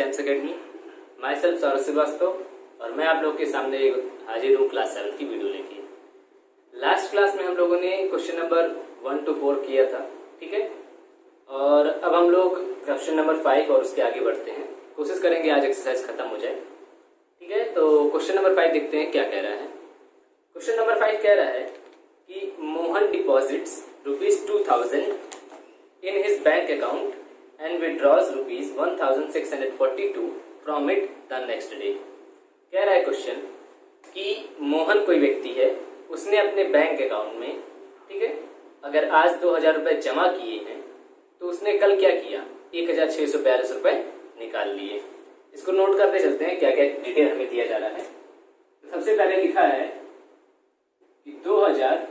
Champs academy. Myself Saurabh Srivastava और मैं आप लोग के सामने हाजिर हूँ क्लास 7 की वीडियो लेके। लास्ट क्लास में हम लोगों ने क्वेश्चन नंबर 1 to 4 किया था, ठीक है। और अब हम लोग क्वेश्चन नंबर 5 और उसके आगे बढ़ते हैं। कोशिश करेंगे आज एक्सरसाइज खत्म हो जाए, ठीक है। तो क्वेश्चन नंबर 5 देखते हैं क्या कह रहा है। क्वेश्चन नंबर 5 कह रहा है कि Mohan deposits ₹2000 in his bank account and withdraws ₹1642 from it the next day। कह रहा है क्वेश्चन कि मोहन कोई व्यक्ति है, उसने अपने बैंक अकाउंट में, ठीक है, अगर आज 2000 रुपए जमा किए हैं तो उसने कल क्या किया, 1642 रुपए निकाल लिए। इसको नोट करते चलते हैं क्या क्या डिटेल हमें दिया जा रहा है। तो सबसे पहले लिखा है कि 2000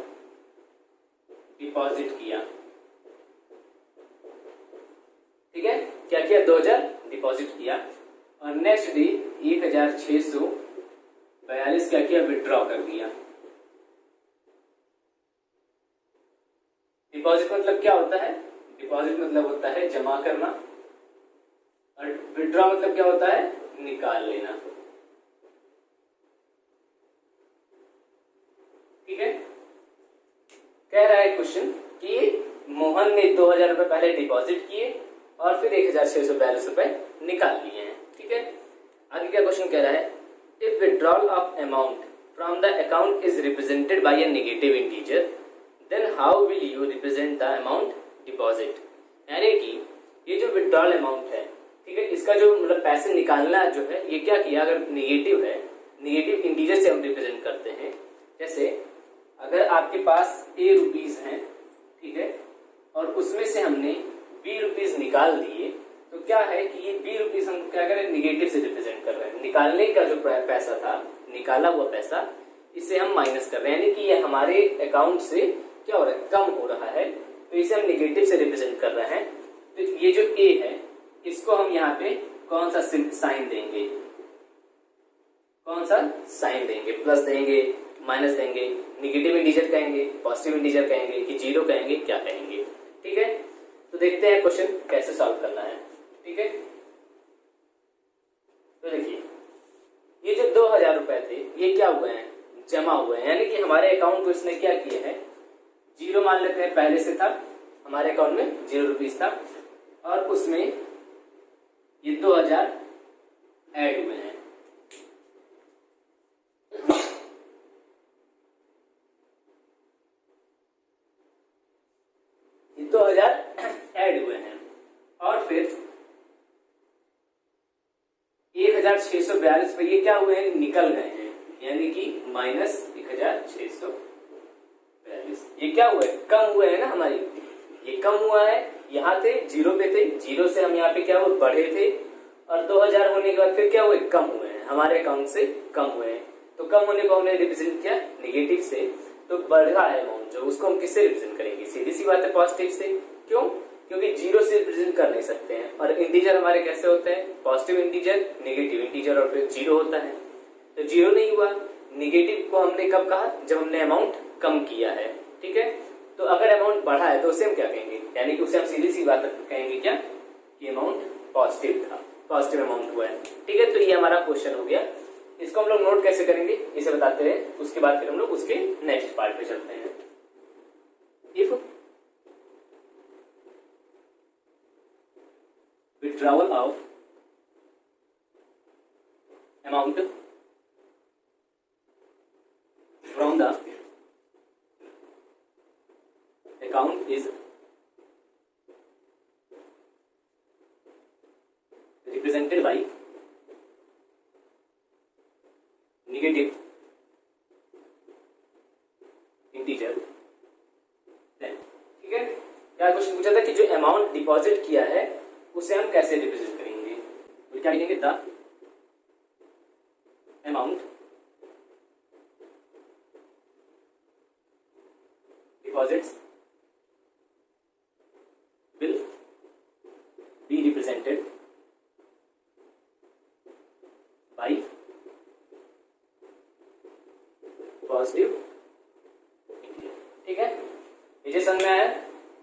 डिपॉजिट किया, ठीक है, क्या किया, 2000 डिपॉजिट किया और नेक्स्ट डे 1642 क्या किया, विड्रॉ कर दिया। डिपॉजिट मतलब क्या होता है, डिपॉजिट मतलब होता है जमा करना और विड्रॉ मतलब क्या होता है, निकाल लेना, ठीक है। कह रहा है क्वेश्चन कि मोहन ने 2000 रुपए पहले डिपॉजिट किए और फिर 1642 रुपए निकाल लिए हैं, ठीक है। आगे क्या क्वेश्चन कह रहा है, if withdrawal of amount from the account is represented by a negative integer then how will you represent the amount deposit. यानी कि ये जो विड्रॉल अमाउंट है, ठीक है, इसका जो मतलब पैसे निकालना जो है, ये क्या किया, अगर नेगेटिव है, नेगेटिव इंटीजर से हम रिप्रेजेंट करते हैं। जैसे अगर आपके पास ₹a हैं, ठीक है, और उसमें से हमने ₹b निकाल दिए, तो क्या है कि ये ₹b हम क्या करें, निगेटिव से रिप्रेजेंट कर रहे हैं। निकालने का जो पैसा था, निकाला हुआ पैसा, इसे हम माइनस कर रहे हैं, यानी कि ये हमारे अकाउंट से क्या हो रहा है, कम हो रहा है, तो इसे हम निगेटिव से रिप्रेजेंट कर रहे हैं। तो ये जो a है, इसको हम यहाँ पे कौन सा साइन देंगे, कौन सा साइन देंगे, प्लस देंगे, माइनस देंगे, निगेटिव इंटीजर कहेंगे, पॉजिटिव इंटीजर कहेंगे कि जीरो कहेंगे, क्या कहेंगे, ठीक है। तो देखते हैं क्वेश्चन कैसे सॉल्व करना है, ठीक है। तो देखिए, ये जो 2000 रुपए थे, ये क्या हुए हैं, जमा हुए हैं, यानी कि हमारे अकाउंट को इसने क्या किए हैं, जीरो मान लेते हैं, पहले से था हमारे अकाउंट में ₹0 था और उसमें ये 2000 ऐड हुए हैं। ये 2000 ऐड हुए हैं और फिर 1642 पे ये क्या हुए हैं, निकल गए हैं, यानी कि -1642। ये क्या हुए, कम हुए हैं ना हमारी, ये कम हुआ है। यहाँ थे जीरो पे थे, जीरो से हम यहाँ पे क्या हुए, बढ़े थे और 2000 होने के बाद फिर क्या हुए, कम हुए हैं, हमारे अकाउंट से कम हुए हैं। तो कम होने को हमने रिप्रेजेंट किया नेगेटिव से, तो बढ़ रहा है अमाउंट जो, उसको हम किससे रिप्रेजेंट करेंगे, सीधी सी बात है, पॉजिटिव से। क्यों, क्योंकि जीरो से रिप्रेजेंट कर नहीं सकते हैं और इंटीजर हमारे कैसे होते हैं, पॉजिटिव इंटीजर, नेगेटिव इंटीजर और फिर जीरो होता है। तो जीरो नहीं हुआ, नेगेटिव को हमने कब कहा, जब हमने अमाउंट कम किया है, ठीक है। तो अगर अमाउंट बढ़ा है तो उसे हम क्या कहेंगे, यानी कि उसे हम सीधी सी बात कहेंगे क्या, कि अमाउंट पॉजिटिव था, पॉजिटिव अमाउंट हुआ है, ठीक है। तो ये हमारा क्वेश्चन हो गया। इसको हम लोग नोट कैसे करेंगे, इसे बताते हैं, उसके बाद फिर हम लोग उसके नेक्स्ट पार्ट पे चलते हैं। If withdrawal of amount from the account is represented by negative integer then, ठीक है। क्या क्वेश्चन पूछा था कि जो अमाउंट डिपॉजिट किया है उसे हम कैसे रिप्रेजेंट करेंगे, तो क्या लिखेंगे, the amount deposits will be represented by positive, ठीक है। ये समझ में आया।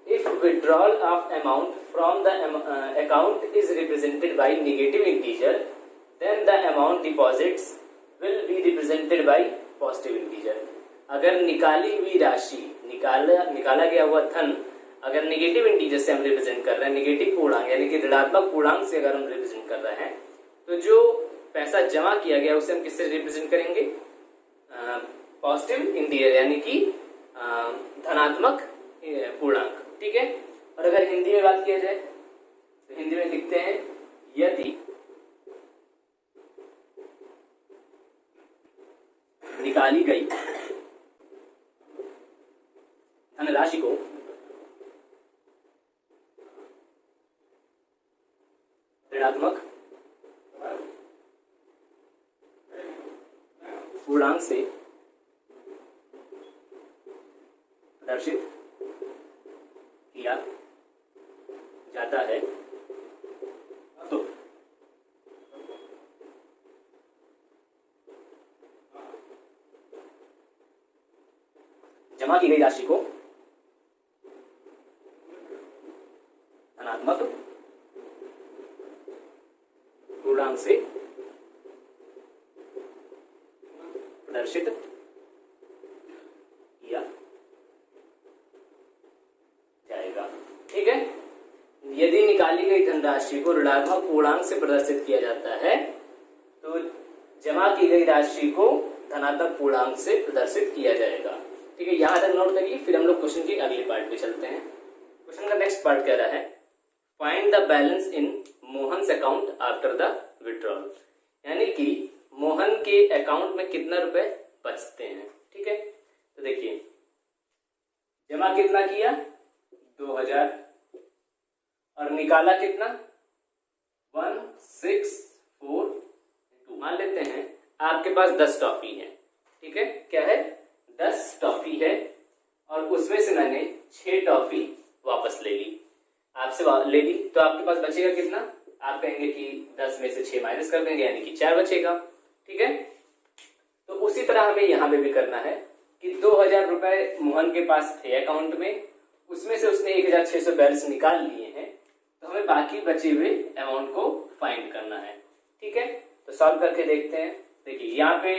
if withdrawal of amount from the account is represented by negative integer, then the amount deposits will be represented by positive integer. अगर निकाली हुई राशि, निकाला गया हुआ धन अगर नेगेटिव इंटीजर से हम रिप्रेजेंट कर रहे हैं, नेगेटिव पूर्णांक यानी कि ऋणात्मक पूर्णांक से अगर हम रिप्रेजेंट कर रहे हैं, तो जो पैसा जमा किया गया उसे हम किससे रिप्रेजेंट करेंगे? पॉजिटिव इंटीजर यानी कि धनात्मक पूर्णांक। ठीक है। और अगर हिंदी में बात किया जाए तो हिंदी में लिखते हैं यदि निकाली गई धनराशि को ऋणात्मक पूर्णांक से प्रदर्शित किया जाता है तो जमा की गई राशि को धनात्मक पूर्णांक से प्रदर्शित किया जाएगा। ठीक है। यदि निकाली गई धनराशि को ऋणात्मक पूर्णांक से प्रदर्शित किया जाता है तो जमा की गई राशि को धनात्मक पूर्णांक से प्रदर्शित किया जाएगा। ठीक है। यहां तक नोट करिए, फिर हम लोग क्वेश्चन की अगली पार्ट पे चलते हैं। क्वेश्चन का नेक्स्ट पार्ट कह रहा है find the balance in Mohan's account after the withdrawal, यानी कि मोहन के अकाउंट में कितना रुपए बचते हैं। ठीक है। तो देखिए जमा कितना किया? 2000 और निकाला कितना? 1642। मान लेते हैं आपके पास 10 टॉफी है। ठीक है। क्या है? 10 टॉफी है और उसमें से मैंने 6 टॉफी वापस ले ली, आपसे ले ली, तो आपके पास बचेगा कितना? आप कहेंगे कि 10 में से 6 माइनस कर देंगे यानी कि 4 बचेगा। ठीक है। तो उसी तरह हमें यहाँ पे भी करना है कि 2000 रुपए मोहन के पास थे अकाउंट में, उसमें से उसने 1642 निकाल लिए हैं, तो हमें बाकी बचे हुए अमाउंट को फाइंड करना है। ठीक है। तो सॉल्व करके देखते हैं। देखिए यहाँ पे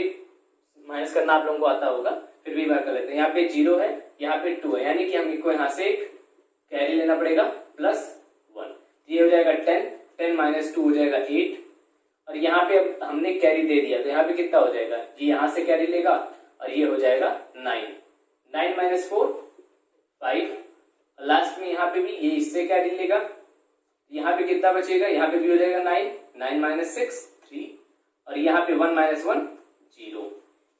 माइनस करना आप लोगों को आता होगा, फिर भी बार कर लेते हैं। यहाँ पे 0 है, यहाँ पे 2 है, यानी कि हमको यहाँ से एक कैरी लेना पड़ेगा +1। ये हो जाएगा 10, 10 - 2 हो जाएगा 8, और यहाँ पे अब हमने कैरी दे दिया तो यहाँ पे कितना हो जाएगा? ये यहाँ से कैरी लेगा और ये हो जाएगा 9, 9 - 4 5, लास्ट में यहाँ पे भी ये इससे कैरी लेगा, यहाँ पे कितना बचेगा? यहाँ पे भी हो जाएगा 9, 9 - 6 3, और यहाँ पे 1 - 1 0,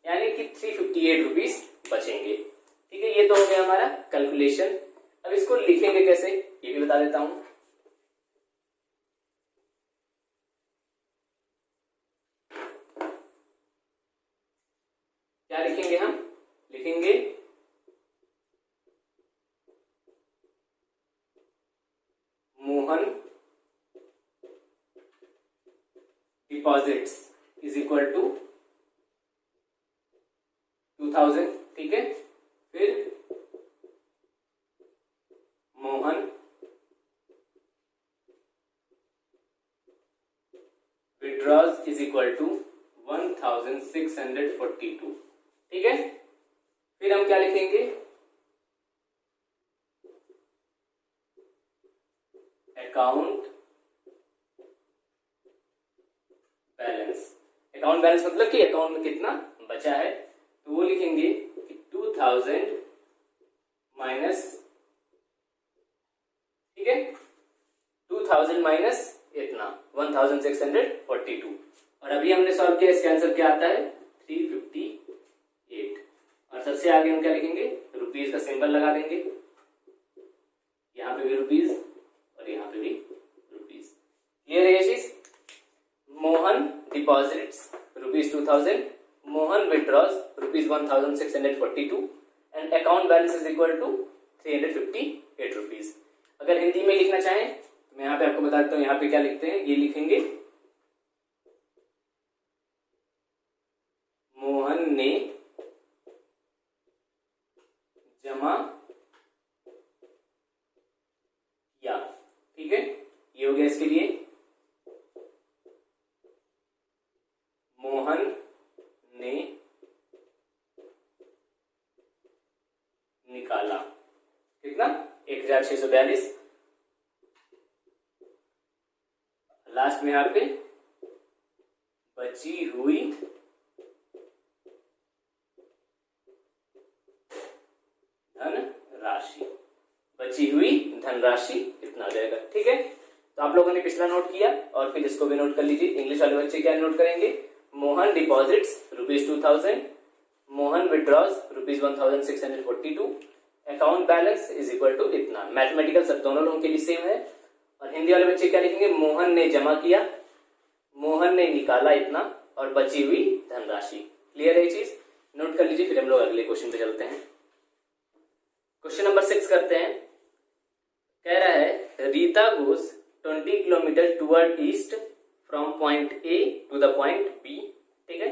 यानी कि 358 रुपीज बचेंगे। ठीक है। ये तो हो गया हमारा कैलकुलेशन। अब इसको लिखेंगे कैसे ये भी बता देता हूं। क्या लिखेंगे हम? लिखेंगे Mohan deposits is equal to 2000। ठीक है। फिर Mohan withdraws is equal to 1642। ठीक है। फिर हम क्या लिखेंगे? Account balance. अकाउंट बैलेंस मतलब कि अकाउंट में कितना बचा है, तो वो लिखेंगे कि 2000 माइनस, ठीक है, 2000 माइनस इतना 1642, और अभी हमने सॉल्व किया, इसका आंसर क्या आता है? 358। और सबसे आगे हम क्या लिखेंगे? रुपीज का सिंबल लगा देंगे, यहाँ पे भी रुपीज और यहाँ पे भी रुपीज। क्लियर है ये चीज? Mohan deposits ₹2000, Mohan withdraws ₹1642 and account balance is equal to 358 rupees. अगर हिंदी में लिखना चाहें तो मैं यहाँ पे आपको बता देता हूँ, यहाँ पे क्या लिखते हैं, ये लिखेंगे मोहन ने जमा कितना 1642। लास्ट में यहाँ पे बची हुई धनराशि, बची हुई धनराशि इतना हो जाएगा। ठीक है, तो आप लोगों ने पिछला नोट किया और फिर इसको भी नोट कर लीजिए। इंग्लिश वाले बच्चे क्या नोट करेंगे, Mohan deposits ₹2000, Mohan withdraws ₹1642, account balance is equal to इतना। मैथमेटिकल सब दोनों लोगों के लिए सेम है। और हिंदी वाले बच्चे क्या लिखेंगे, मोहन ने जमा किया, मोहन ने निकाला इतना और बची हुई धनराशि। क्लियर है ये चीज, नोट कर लीजिए। फिर हम लोग अगले क्वेश्चन पे चलते हैं। क्वेश्चन नंबर 6 करते हैं। कह रहा है Rita goes 20 kilometre toward east from point A to the point B. ठीक है,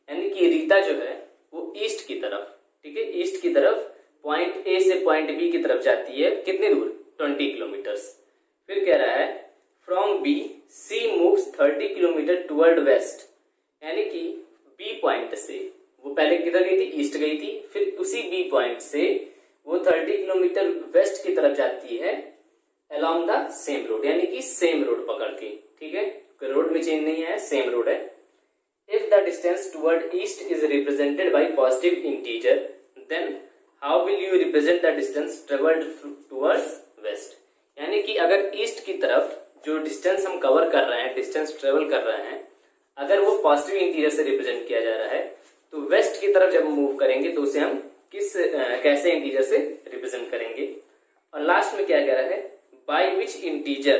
यानी कि रीता जो है वो ईस्ट की तरफ, ठीक है, ईस्ट की तरफ पॉइंट ए से पॉइंट बी की तरफ जाती है। कितनी दूर, 20 किलोमीटर्स। फिर कह रहा है from B C moves 30 kilometre toward west, यानी कि बी पॉइंट से वो पहले किधर गई थी, ईस्ट गई थी, फिर उसी बी पॉइंट से वो 30 किलोमीटर वेस्ट की तरफ जाती है along द सेम रोड, यानी कि सेम रोड पकड़ के। ठीक है, रोड में चेंज नहीं है, सेम रोड है। If the distance toward east is represented by positive integer then how will you represent the distance travelled towards west, यानी कि अगर ईस्ट की तरफ जो डिस्टेंस हम कवर कर रहे हैं, डिस्टेंस ट्रेवल कर रहे हैं, अगर वो पॉजिटिव इंटीजर से रिप्रेजेंट किया जा रहा है, तो वेस्ट की तरफ जब मूव करेंगे तो उसे हम कैसे इंटीजर से रिप्रेजेंट करेंगे। और लास्ट में क्या कह रहा है, by which integer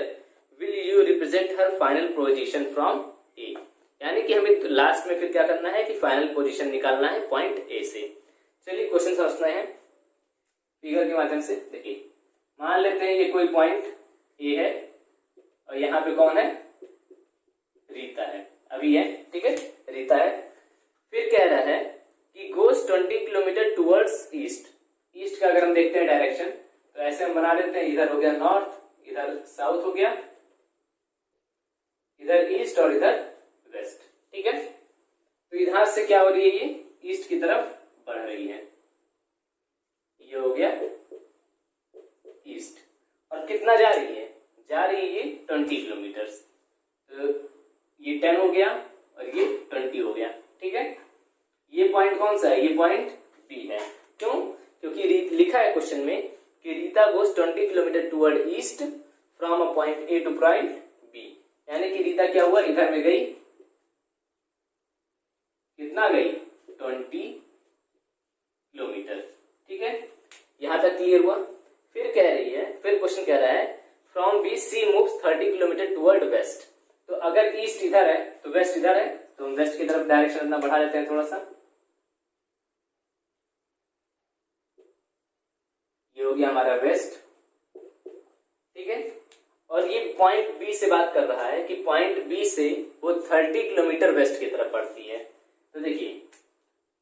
will you represent her final position from A, यानी कि हमें लास्ट में फिर क्या करना है कि फाइनल पोजीशन निकालना है पॉइंट ए से। चलिए क्वेश्चन समझते हैं फिगर के माध्यम से। देखिए, मान लेते हैं ये कोई पॉइंट ए है और यहाँ पे कौन है, रीता है, अभी है, ठीक है, रीता है। फिर कह रहा है कि goes 20 kilometre towards east. East का अगर हम देखते हैं डायरेक्शन, तो ऐसे हम बना लेते हैं, इधर हो गया नॉर्थ, इधर साउथ हो गया, इधर ईस्ट और इधर वेस्ट। ठीक है, तो इधर से क्या हो रही है, ये ईस्ट की तरफ बढ़ रही है, ये हो गया ईस्ट। और कितना जा रही है, जा रही है ये 20 किलोमीटर। तो ये 10 हो गया और ये 20 हो गया। ठीक है, ये पॉइंट कौन सा है, ये पॉइंट बी है। क्यों, क्योंकि लिखा है क्वेश्चन में कि Rita goes 20 kilometre toward east from a point A to point B, यानी कि रीता क्या हुआ, इधर में गई, कितना गई, 20 किलोमीटर। ठीक है, यहां तक क्लियर हुआ। फिर कह रही है, फिर क्वेश्चन कह रहा है from B C moves 30 kilometre toward west. तो अगर ईस्ट इधर है तो वेस्ट इधर है, तो हम वेस्ट की तरफ डायरेक्शन अपना बढ़ा लेते हैं थोड़ा सा। ये हो गया हमारा वेस्ट। ठीक है, और ये पॉइंट बी से बात कर रहा है कि पॉइंट बी से वो 30 किलोमीटर वेस्ट की तरफ बढ़ती है। तो देखिए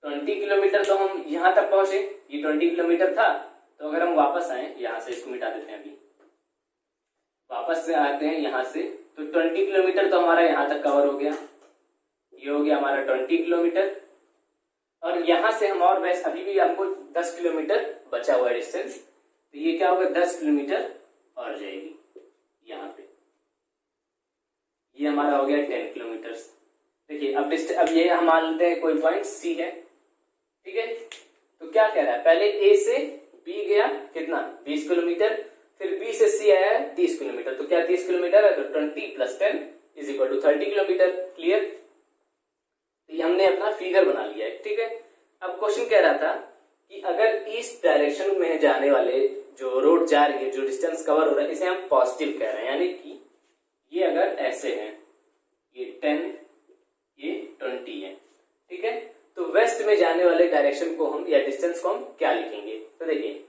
20 किलोमीटर तो हम यहां तक पहुंचे, ये 20 किलोमीटर था। तो अगर हम वापस आए यहां से, इसको मिटा देते हैं, अभी वापस से आते हैं यहां से, तो 20 किलोमीटर तो हमारा यहां तक कवर हो गया, ये हो गया हमारा 20 किलोमीटर। और यहां से हम और वेस्ट, अभी भी हमको 10 किलोमीटर बचा हुआ है डिस्टेंस, तो ये क्या होगा, 10 किलोमीटर और जाएगी यहाँ पे, ये हमारा हो गया 10 किलोमीटर। देखिए अब ये हम मान लेते हैं कोई पॉइंट सी है। ठीक है, तो क्या कह रहा है, पहले ए से बी गया कितना, 20 किलोमीटर, फिर बी से सी आया 30 किलोमीटर। तो क्या 30 किलोमीटर है, तो 20 + 10 = 30 किलोमीटर। क्लियर, तो ये हमने अपना फिगर बना लिया है। ठीक है, अब क्वेश्चन कह रहा था कि अगर ईस्ट डायरेक्शन में जाने वाले जो रोड जा रही है, जो डिस्टेंस कवर हो रहा है, इसे हम पॉजिटिव कह रहे हैं, यानी कि ये अगर ऐसे है, ये 10, ये 20 है। ठीक है, तो वेस्ट में जाने वाले डायरेक्शन को हम, या डिस्टेंस को हम क्या लिखेंगे, तो देखिए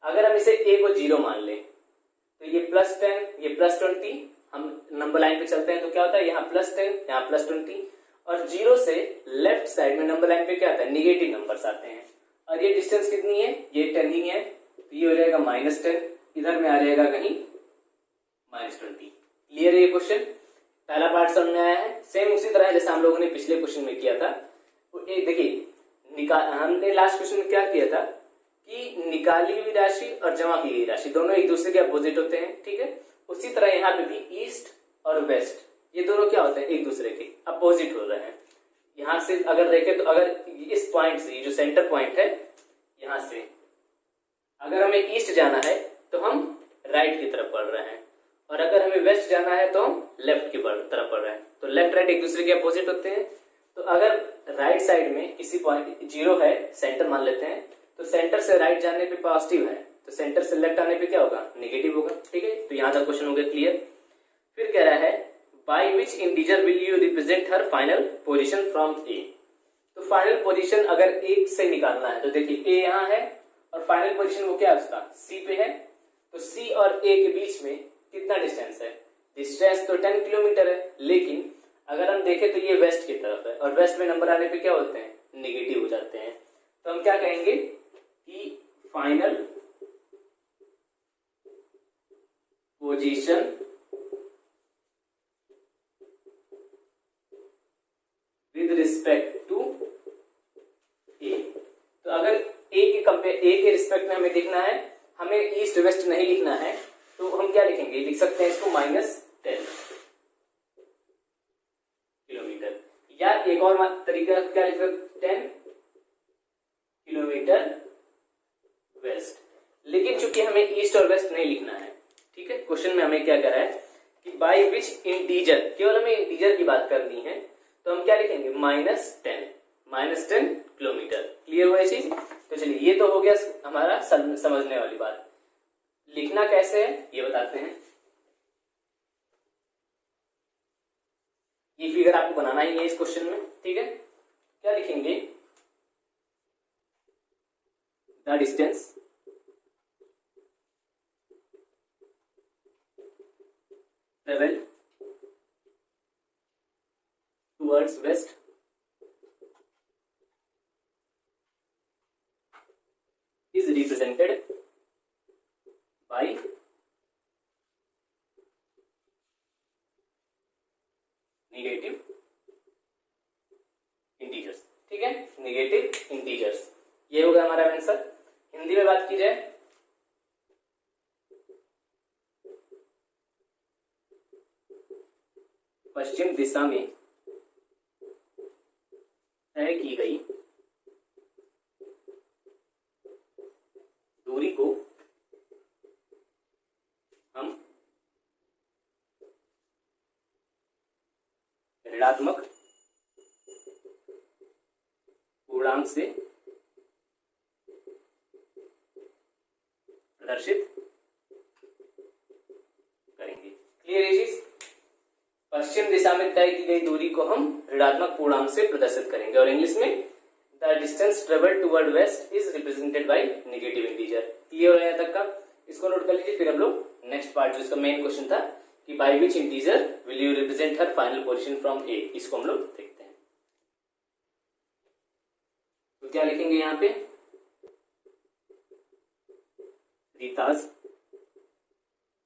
अगर हम इसे ए को 0 मान लें, तो ये +10, ये +20, हम नंबर लाइन पे चलते हैं तो क्या होता है, यहाँ +10, यहाँ +20, और 0 से लेफ्ट साइड में नंबर लाइन पे क्या आता है, निगेटिव नंबर्स आते हैं। और ये डिस्टेंस कितनी है, ये 10 ही है, तो ये हो जाएगा -10, इधर में आ जाएगा कहीं -20। क्लियर है ये क्वेश्चन, पहला पार्ट समझ में आया है। सेम उसी तरह जैसे हम लोगों ने पिछले क्वेश्चन में किया था। देखिए हमने लास्ट क्वेश्चन में क्या किया था कि निकाली हुई राशि और जमा की गई राशि दोनों एक दूसरे के अपोजिट होते हैं, ठीक है। उसी तरह यहाँ पे भी ईस्ट और वेस्ट ये दोनों क्या होते हैं, एक दूसरे के अपोजिट हो रहे हैं। यहाँ से अगर देखें तो अगर इस पॉइंट से, ये जो सेंटर पॉइंट है, यहाँ से अगर हमें ईस्ट जाना है तो हम राइट की तरफ बढ़ रहे हैं, और अगर हमें वेस्ट जाना है तो हम लेफ्ट की तरफ बढ़ रहे हैं। तो लेफ्ट राइट एक दूसरे के अपोजिट होते हैं। तो अगर राइट साइड में किसी पॉइंट 0 है, सेंटर मान लेते हैं, तो सेंटर से राइट जाने पे पॉजिटिव है, तो सेंटर से लेफ्ट आने पे क्या होगा, नेगेटिव होगा, ठीक है। तो यहाँ तक क्वेश्चन हो गया क्लियर। फिर कह रहा है by which integer will you represent her final position from A. तो फाइनल पोजिशन अगर एक से निकालना है तो देखिए ए यहाँ है और फाइनल पोजिशन वो क्या है उसका, सी पे है। तो सी और ए के बीच में कितना डिस्टेंस है, डिस्टेंस तो 10 किलोमीटर है, लेकिन अगर हम देखें तो ये वेस्ट की तरफ है और वेस्ट में नंबर आने पे क्या होते हैं, नेगेटिव हो जाते हैं। तो हम क्या कहेंगे कि final position with respect to A. तो अगर ए के रिस्पेक्ट में हमें देखना है, हमें ईस्ट वेस्ट नहीं लिखना है, तो हम क्या लिखेंगे, लिख सकते हैं इसको -10 किलोमीटर, या एक और तरीका क्या लिख सकते हैं, 10 किलोमीटर वेस्ट। लेकिन चूंकि हमें ईस्ट और वेस्ट नहीं लिखना है, ठीक है, क्वेश्चन में हमें क्या कह रहा है कि बाई विच इंटीजर, केवल हमें इंटीजर की बात करनी है, तो हम क्या लिखेंगे, -10 किलोमीटर। क्लियर हुआ ये चीज। तो चलिए ये तो हो गया हमारा समझने वाली बात। लिखना कैसे है ये बताते हैं। ये फिगर आपको बनाना ही है इस क्वेश्चन में, ठीक है। क्या लिखेंगे, the distance travel towards waste is represented by negative integers, ठीक है, नेगेटिव इंटीजर्स। ये होगा हमारा आंसर। हिंदी में बात की जाए, पश्चिम दिशा में तय की गई दूरी को हम ऋणात्मक पूर्णांक से प्रदर्शित करेंगे। क्लियर है चीज। पश्चिम दिशा में तय की गई दूरी को हम ऋणात्मक पूर्णांक से प्रदर्शित करेंगे, और इंग्लिश में The distance traveled toward west is represented by negative integer। Clear है यहाँ तक का, इसको नोट कर लीजिए। फिर हम लोग नेक्स्ट पार्ट जो इसका मेन क्वेश्चन था कि by which integer will you represent her final position from A, इसको हम लोग देखते हैं। तो क्या लिखेंगे यहाँ पे, Rita's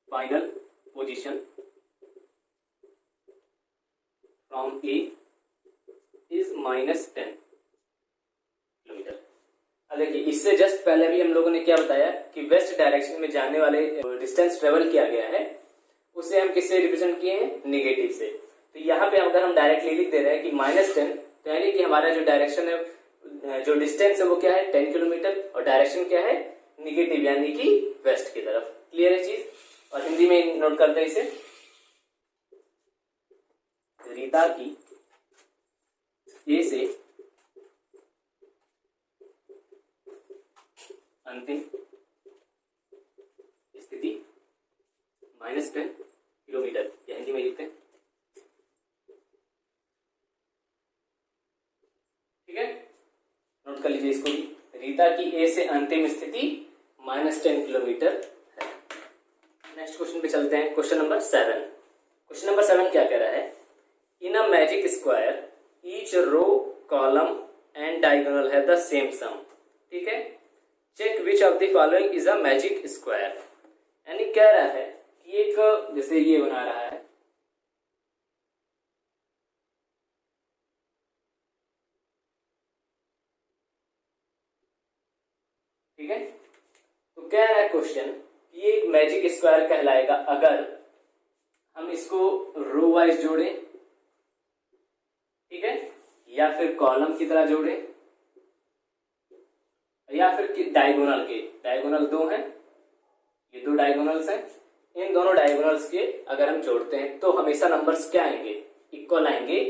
final position from A is -10 kilometre. अब देखिए इससे जस्ट पहले भी हम लोगों ने क्या बताया कि वेस्ट डायरेक्शन में जाने वाले डिस्टेंस ट्रेवल किया गया है, उसे हम किससे रिप्रेजेंट किए हैं, नेगेटिव से। तो यहाँ पे अगर हम डायरेक्टली लिख दे रहे हैं कि -10, तो यानी कि हमारा जो डायरेक्शन है, जो डिस्टेंस है वो क्या है, 10 किलोमीटर, और डायरेक्शन क्या है, निगेटिव, यानी कि वेस्ट की तरफ। क्लियर है चीज। और हिंदी में नोट करते हैं इसे, रीता की ए से अंतिम स्थिति -10 किलोमीटर, या हिंदी में लिखते हैं, ठीक है। नोट कर लीजिए इसको भी, रीता की ए से अंतिम स्थिति -10 किलोमीटर है। नेक्स्ट क्वेश्चन पे चलते हैं, क्वेश्चन नंबर 7। क्वेश्चन नंबर 7 क्या कह रहा है, in a magic square each row column and diagonal है द सेम सम, ठीक है। Check which of the following is a magic square. यानी कह रहा है कि एक, जैसे ये बना रहा है, ठीक है, कह रहा है क्वेश्चन ये एक मैजिक स्क्वायर कहलाएगा अगर हम इसको रो वाइज जोड़ें, ठीक है, या फिर कॉलम की तरह जोड़ें, या फिर डायगोनल के, डायगोनल दो हैं, ये दो डायगोनल्स हैं, इन दोनों डायगोनल्स के अगर हम जोड़ते हैं तो हमेशा नंबर्स क्या आएंगे, इक्वल आएंगे।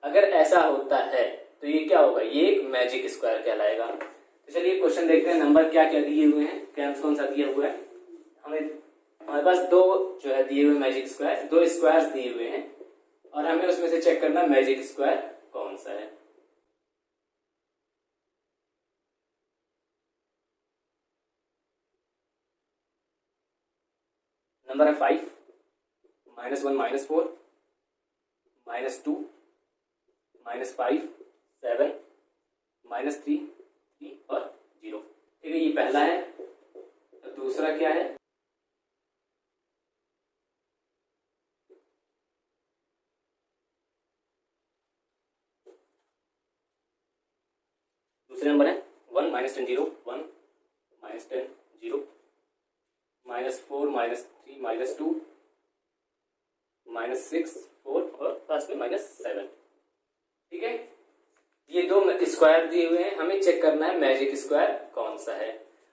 अगर ऐसा होता है तो ये क्या होगा, ये एक मैजिक स्क्वायर कहलाएगा। तो चलिए क्वेश्चन देखते हैं, नंबर क्या क्या दिए हुए हैं, कौन सा दिया हुआ है। हमारे पास दो जो है दिए हुए मैजिक स्क्वायर, दो स्क्वायर्स दिए हुए हैं और हमें उसमें से चेक करना मैजिक स्क्वायर कौन सा है। नंबर है 5, -1 -4, -2 -5 7 -3 3 और 0। ठीक है, ये पहला है। तो दूसरा क्या है, दूसरे नंबर है 1 -10 0 1 -10 0 -4 -3 -2 -6 4 और लास्ट में -7। ठीक है, ये दो स्क्वायर दिए हुए हैं, हमें चेक करना है मैजिक स्क्वायर कौन सा है।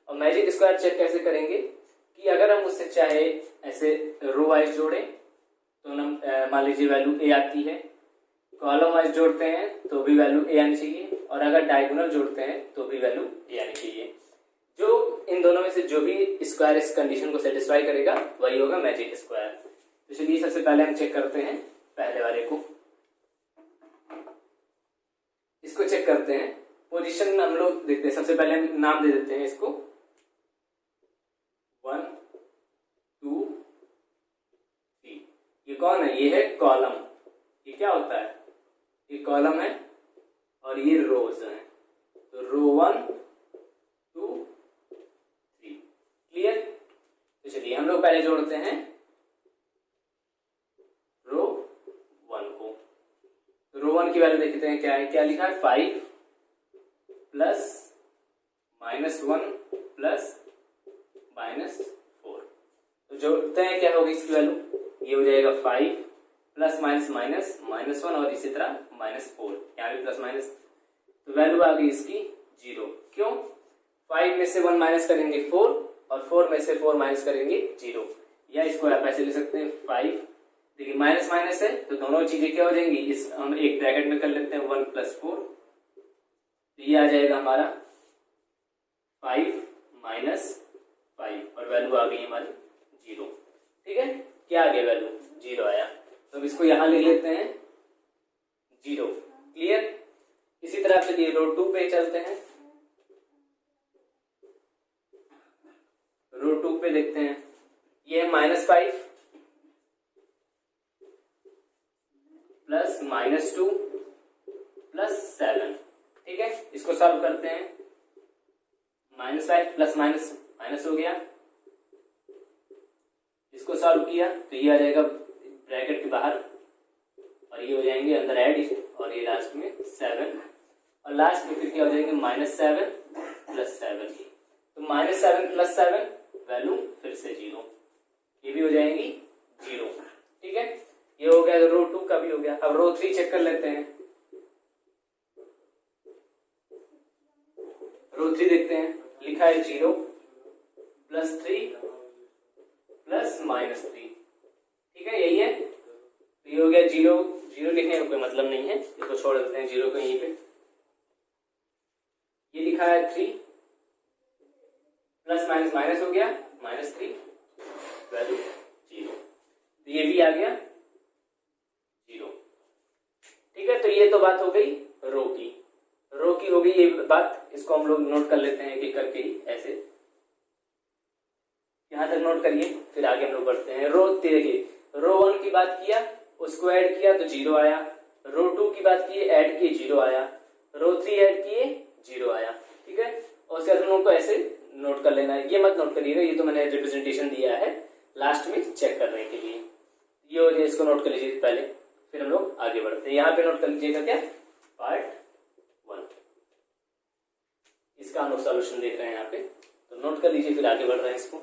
और मैजिक स्क्वायर चेक कैसे करेंगे कि अगर हम उससे चाहे ऐसे रो वाइज जोड़ें तो मान लीजिए वैल्यू ए आती है, कॉलम वाइज जोड़ते हैं तो भी वैल्यू ए आनी चाहिए, और अगर डायगोनल जोड़ते हैं तो भी वैल्यू ए आनी चाहिए। जो इन दोनों में से जो भी स्क्वायर इस कंडीशन को सेटिस्फाई करेगा वही होगा मैजिक स्क्वायर। तो चलिए सबसे पहले हम चेक करते हैं पहले वाले को, इसको चेक करते हैं। पोजीशन हम लोग देखते हैं, सबसे पहले हम नाम दे देते हैं इसको 1 2 3। ये कौन है, ये है कॉलम। ये क्या होता है, ये कॉलम है और ये रोज है। तो रो 1 2 3, क्लियर। तो चलिए हम लोग पहले जोड़ते हैं रो 1 को। तो रो 1 की वैल्यू देखते हैं क्या है, क्या लिखा है 5 प्लस -1 प्लस -4। तो जोड़ते हैं क्या होगी इसकी वैल्यू, ये हो जाएगा 5 प्लस -1 और इसी तरह -4, यहाँ भी प्लस माइनस। तो वैल्यू आ गई इसकी 0। क्यों, 5 में से 1 माइनस करेंगे 4 और 4 में से 4 माइनस करेंगे 0, या इसको आप ऐसे ले सकते हैं 5, देखिए माइनस माइनस है तो दोनों चीजें क्या हो जाएंगी, इस हम एक ब्रैकेट में कर लेते हैं 1 + 4। तो ये आ जाएगा हमारा 5 - 5 और वैल्यू आ गई हमारी 0। ठीक है, क्या आ गया, वैल्यू 0 आया। तो अब इसको यहां लिख लेते हैं 0, क्लियर। इसी तरह चलिए रो 2 पे चलते हैं। रो 2 पे देखते हैं, ये है -5 प्लस -2 प्लस 7। ठीक है, इसको सॉल्व करते हैं। -5 प्लस माइनस हो गया, इसको सॉल्व किया तो ये आ जाएगा ब्रैकेट के बाहर और ये हो जाएंगे अंदर ऐड, और ये लास्ट में 7 और लास्ट में फिर क्या हो जाएंगे -7 प्लस 7। तो -7 प्लस 7 वैल्यू फिर से 0, ये भी हो जाएंगी 0। ठीक है, ये हो गया, रो 2 का भी हो गया। अब रो 3 चेक कर लेते हैं। रो 3 देखते हैं, लिखा है 0 प्लस 3 प्लस -3। ठीक है, यही है। तो ये हो गया 0 लिखने का कोई मतलब नहीं है, इसको छोड़ देते हैं 0 को यहीं पे। ये लिखा है 3 प्लस माइनस हो गया -3, वैल्यू 0। तो ये भी आ गया 0। ठीक है, तो ये तो बात हो गई रो की हो गई ये बात। इसको हम लोग नोट कर लेते हैं एक करके ही, ऐसे यहां तक नोट करिए, फिर आगे हम लोग बढ़ते हैं। रो देखिए, रो 1 की बात किया, उसको ऐड किया तो 0 आया। रो 2 की बात की, ऐड किए 0 आया। रो 3 ऐड किए 0 आया। ठीक है, और उसके बाद हम लोग को ऐसे नोट कर लेना है। ये मत नोट करिएगा, ये तो मैंने रिप्रेजेंटेशन दिया है लास्ट में चेक करने के लिए। ये हो जाए, इसको नोट कर लीजिए पहले, फिर हम लोग आगे बढ़ते हैं। यहाँ पे नोट कर लीजिएगा क्या, पार्ट 1। इसका हम लोग सॉल्यूशन देख रहे हैं यहाँ पे। तो नोट कर लीजिए, फिर आगे बढ़ रहे हैं इसको।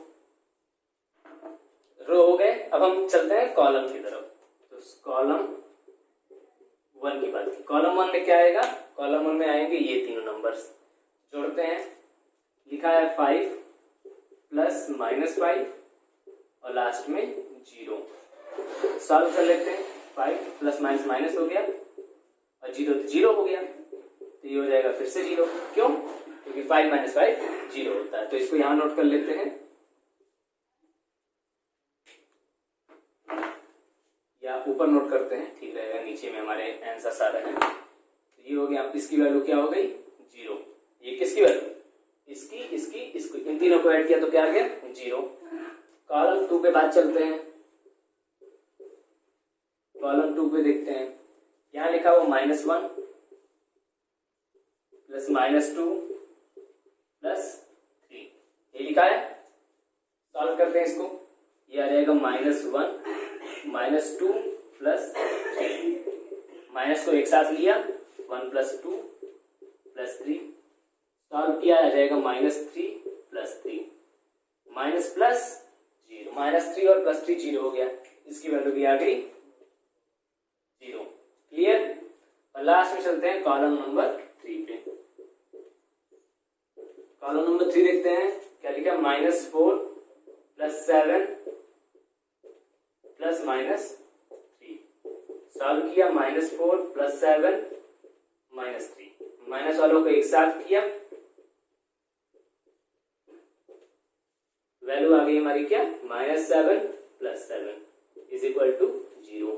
रो हो गए, अब हम चलते हैं कॉलम की तरफ। तो कॉलम 1 की बात की, कॉलम 1 में क्या आएगा, कॉलम 1 में आएंगे ये तीनों नंबर्स, जोड़ते हैं। लिखा है 5 प्लस -5 और लास्ट में 0। सॉल्व कर लेते हैं। 5 प्लस माइनस हो गया और 0 तो 0 हो गया, तो ये हो जाएगा फिर से 0। क्यों? क्योंकि 5 - 5 0 होता है। तो इसको यहां नोट कर लेते हैं, या ऊपर नोट करते हैं, ठीक रहेगा, नीचे में हमारे आंसर सारा है। तो ये हो गया, इसकी वैल्यू क्या हो गई 0। ये किसकी वैल्यू, इसकी, इसकी, इसकी, इन तीनों को ऐड किया तो क्या आ गया 0। कॉलम 2 पे बात चलते हैं। कॉलम 2 पे देखते हैं, यहां लिखा हुआ -1 प्लस -2 प्लस 3, ये लिखा है। सॉल्व करते हैं इसको, ये आ जाएगा -1 -2 प्लस 3। माइनस को एक साथ लिया, 1 + 2 + 3, सॉल्व किया, आ जाएगा -3 + 3, माइनस प्लस 0, -3 और +3 0 हो गया, इसकी वैल्यू भी आ गई 0। क्लियर? और लास्ट में चलते हैं कॉलम नंबर 3 पे। कॉलम नंबर 3 देखते हैं, क्या लिखा, -4 + 7 + -3। सॉल्व किया, -4 + 7 -3, माइनस वालों को एक साथ किया, वैल्यू आ गई हमारी क्या, -7 + 7 = 0।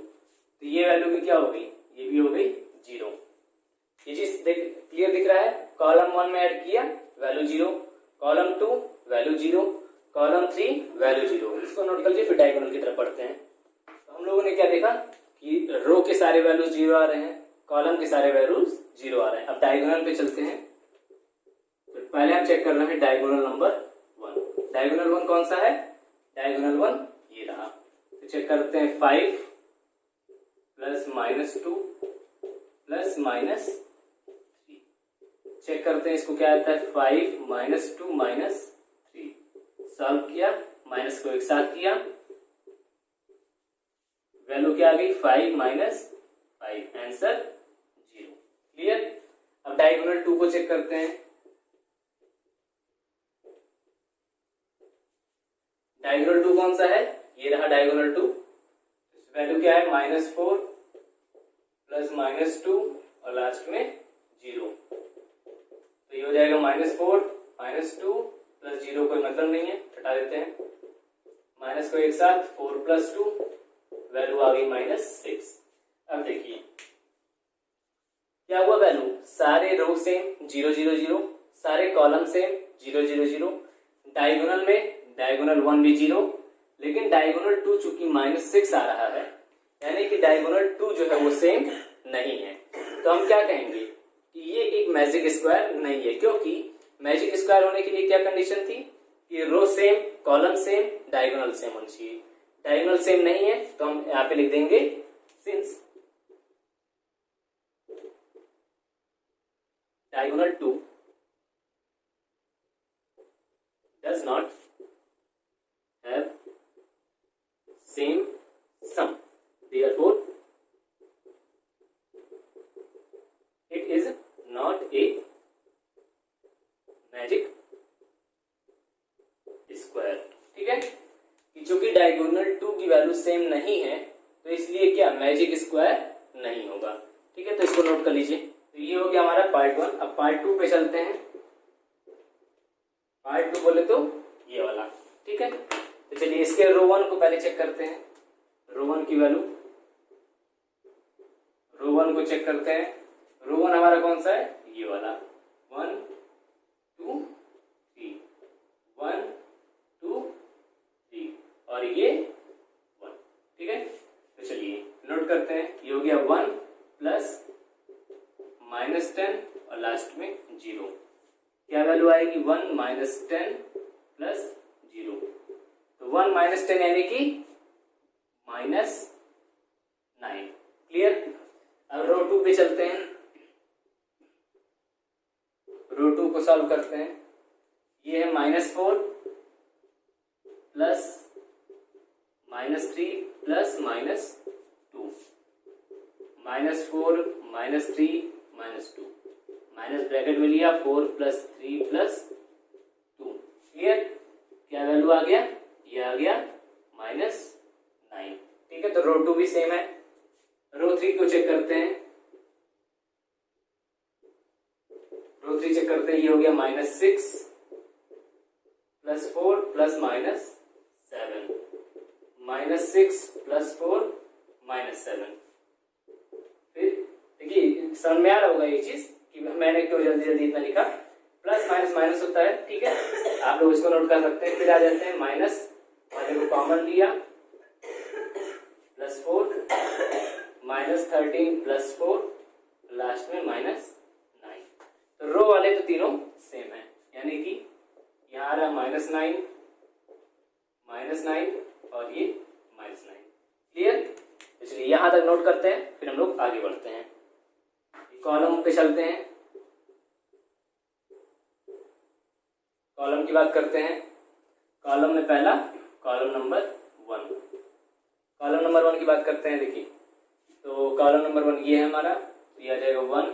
तो ये वैल्यू भी क्या हो गई, ये भी हो गई 0। ये चीज क्लियर दिख रहा है। कॉलम 1 में ऐड किया, value 0, column 2 value 0, column 3 value 0। इसको नोट कर लीजिए, फिर डायगोनल की तरफ पढ़ते हैं। तो हम लोगों ने क्या देखा कि रो के सारे वैल्यूज 0 आ रहे हैं, कॉलम के सारे वैल्यूज 0 आ रहे हैं। अब डायगोनल पे चलते हैं। तो पहले हम चेक कर रहे हैं डायगोनल नंबर 1। डायगोनल 1 कौन सा है, डायगोनल 1 ये रहा। तो चेक करते हैं, 5 प्लस -2 प्लस -3। चेक करते हैं इसको, क्या आता है, 5 -2 -3। सॉल्व किया, माइनस को एक साथ किया, वैल्यू क्या आ गई, 5 - 5, आंसर 0। क्लियर? अब डायगोनल 2 को चेक करते हैं। डायगोनल 2 कौन सा है, ये रहा डायगोनल 2। वैल्यू क्या है, -4 प्लस -2 और लास्ट में 0। तो ये हो जाएगा -4 -2 प्लस 0, कोई मतलब नहीं है, हटा देते हैं। माइनस को एक साथ, 4 + 2, वैल्यू आ गई -6। अब देखिए क्या हुआ, वैल्यू सारे रो सेम 0 0 0, सारे कॉलम सेम 0 0 0, डायगोनल में डायगोनल 1 भी 0, लेकिन डायगोनल 2 चूंकि -6 आ रहा है, यानी कि डायगोनल 2 जो है वो सेम नहीं है। तो हम क्या कहेंगे कि ये एक मैजिक स्क्वायर नहीं है, क्योंकि मैजिक स्क्वायर होने के लिए क्या कंडीशन थी कि row same, column same, diagonal same होनी चाहिए। डायगोनल सेम नहीं है, तो हम यहाँ पे लिख देंगे since diagonal 2 does not have same sum, therefore it is not a magic square। ठीक है, कि चूंकि डायगोनल 2 की वैल्यू सेम नहीं है, तो इसलिए क्या मैजिक स्क्वायर नहीं होगा। ठीक है, तो इसको नोट कर लीजिए। तो ये हो गया हमारा पार्ट 1। अब पार्ट 2 पे चलते हैं। पार्ट 2 बोले तो ये वाला। ठीक है, तो चलिए इसके रो 1 को पहले चेक करते हैं। रो 1 की वैल्यू, रो 1 को चेक करते हैं। रो 1 हमारा कौन सा है, ये वाला, 1 2 3, 1 2 3 और ये 1। ठीक है, तो चलिए नोट करते हैं। ये हो गया 1 प्लस -10 और लास्ट में 0। क्या वैल्यू आएगी, 1 - 10 प्लस 0। तो 1 - 10 यानी कि -9। क्लियर? अब रो 2 पे चलते हैं। रो 2 को सॉल्व करते हैं। ये है -4 प्लस -3 प्लस -2, -4 -3 -2, माइनस ब्रैकेट में लिया 4 + 3 + 2। क्लियर? क्या वैल्यू आ गया? ये आ गया -9। ठीक है, तो रो 2 भी सेम है। रो 3 को चेक करते हैं। रो 3 चेक करते हैं, ये हो गया -6 + 4 + -7, -6 + 4 -7। फिर देखिए समझ में आ रहा होगा ये चीज कि मैंने क्यों जल्दी जल्दी इतना लिखा। प्लस माइनस माइनस होता है, ठीक है, आप लोग इसको नोट कर सकते हैं। फिर आ जाते हैं माइनस वाले को कॉमन लिया, +4 -13 + 4, लास्ट में -9। तो रो वाले तो तीनों सेम है, यानी कि यहाँ आ रहा -9 और ये -9। क्लियर? इसलिए यहां तक नोट करते हैं, फिर हम लोग आगे बढ़ते हैं। कॉलम पे चलते हैं। कॉलम की बात करते हैं। कॉलम में पहला कॉलम नंबर 1। कॉलम नंबर 1 की बात करते हैं। देखिए, तो कॉलम नंबर 1 ये है हमारा, तो ये आ जाएगा 1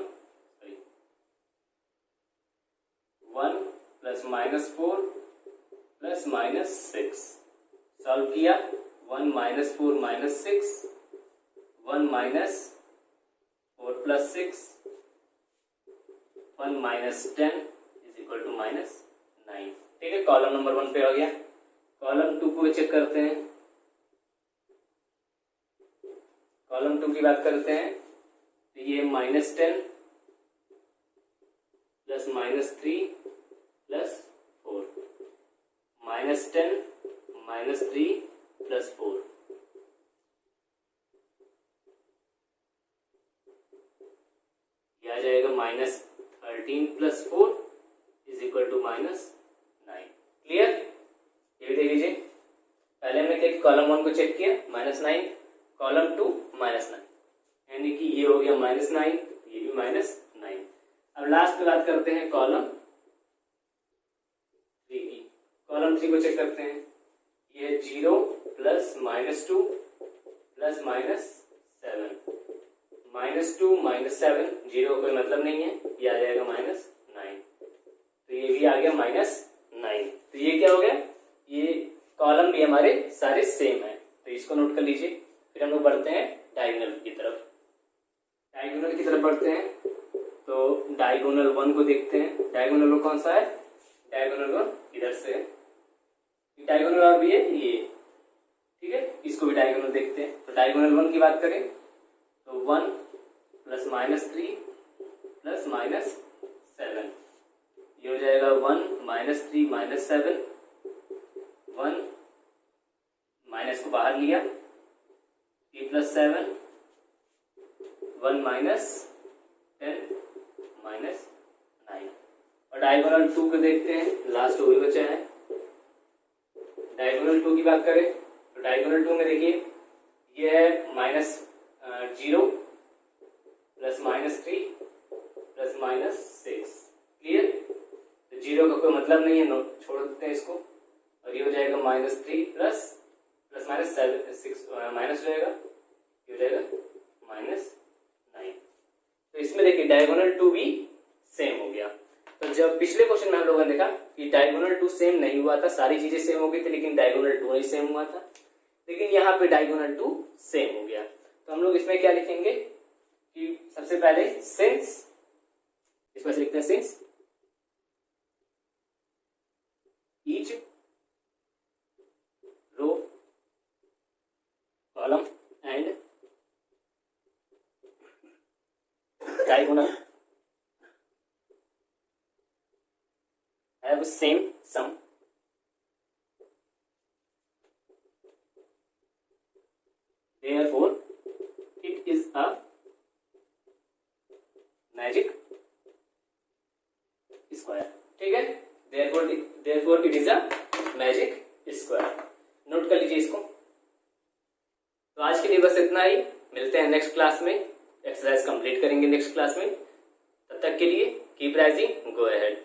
+ -4 + -6। सॉल्व किया, 1 - 4 - 6, 1 - 4 + 6, 1 - 10 = -9। ठीक है, कॉलम नंबर 1 पे हो गया। कॉलम 2 को चेक करते हैं। कॉलम 2 की बात करते हैं, तो ये -10 + -3 + 4, -10 - 3 + 4। ये आ जाएगा -13 + 4 = -9। क्लियर? ये भी देख लीजिए, पहले हमने क्या कॉलम 1 को चेक किया -9, कॉलम 2 -9, यानी कि ये हो गया -9, ये भी -9। अब लास्ट में बात करते हैं कॉलम 3 की। कॉलम 3 को चेक करते हैं। ये 0 + -2 + -7, -2 -7, 0 कोई मतलब नहीं है, ये आ जाएगा -9। तो ये भी आ गया -9। तो ये क्या हो गया? ये कॉलम भी हमारे सारे सेम है, तो इसको नोट कर लीजिए। फिर हम लोग बढ़ते हैं डायगोनल की तरफ। डायगोनल की तरफ बढ़ते हैं, तो डायगोनल 1 को देखते हैं। डायगोनल 1 कौन सा है? डायगोनल 1 इधर से है, डायगोनल और भी है ये, ठीक है, इसको भी डायगोनल देखते हैं। तो डायगोनल 1 की बात करें तो 1 + -3 + -7, ये हो जाएगा 1 -3 -7, 1 माइनस को बाहर लिया, 3 + 7, 1 - 10 -9। और डायगोनल 2 को देखते हैं, लास्ट वही बचा है। डायगोनल 2 की बात करें तो डायगोनल 2 में देखिए, ये है -0 + -3 + -6। क्लियर? तो 0 का कोई मतलब नहीं है, नोट छोड़ देते हैं इसको। और ये हो जाएगा -3 + -6 माइनस हो जाएगा, ये हो जाएगा -9। तो इसमें देखिए डायगोनल 2 भी सेम हो गया। तो जब पिछले क्वेश्चन में हम लोगों ने देखा कि डायगोनल 2 सेम नहीं हुआ था, सारी चीजें सेम हो गई थी, लेकिन डायगोनल 2 नहीं सेम हुआ था। लेकिन यहाँ पे डायगोनल 2 सेम हो गया। तो हम लोग इसमें क्या लिखेंगे कि सबसे पहले सिंस, इसमें से लिखते हैं since each row column and diagonal have same sum, therefore it is a magic square। ठीक है, therefore it is a magic square। Note कर लीजिए इसको। तो आज के लिए बस इतना ही, मिलते हैं नेक्स्ट क्लास में। एक्सरसाइज कंप्लीट करेंगे नेक्स्ट क्लास में। तब तक के लिए कीप राइजिंग, गो अहेड।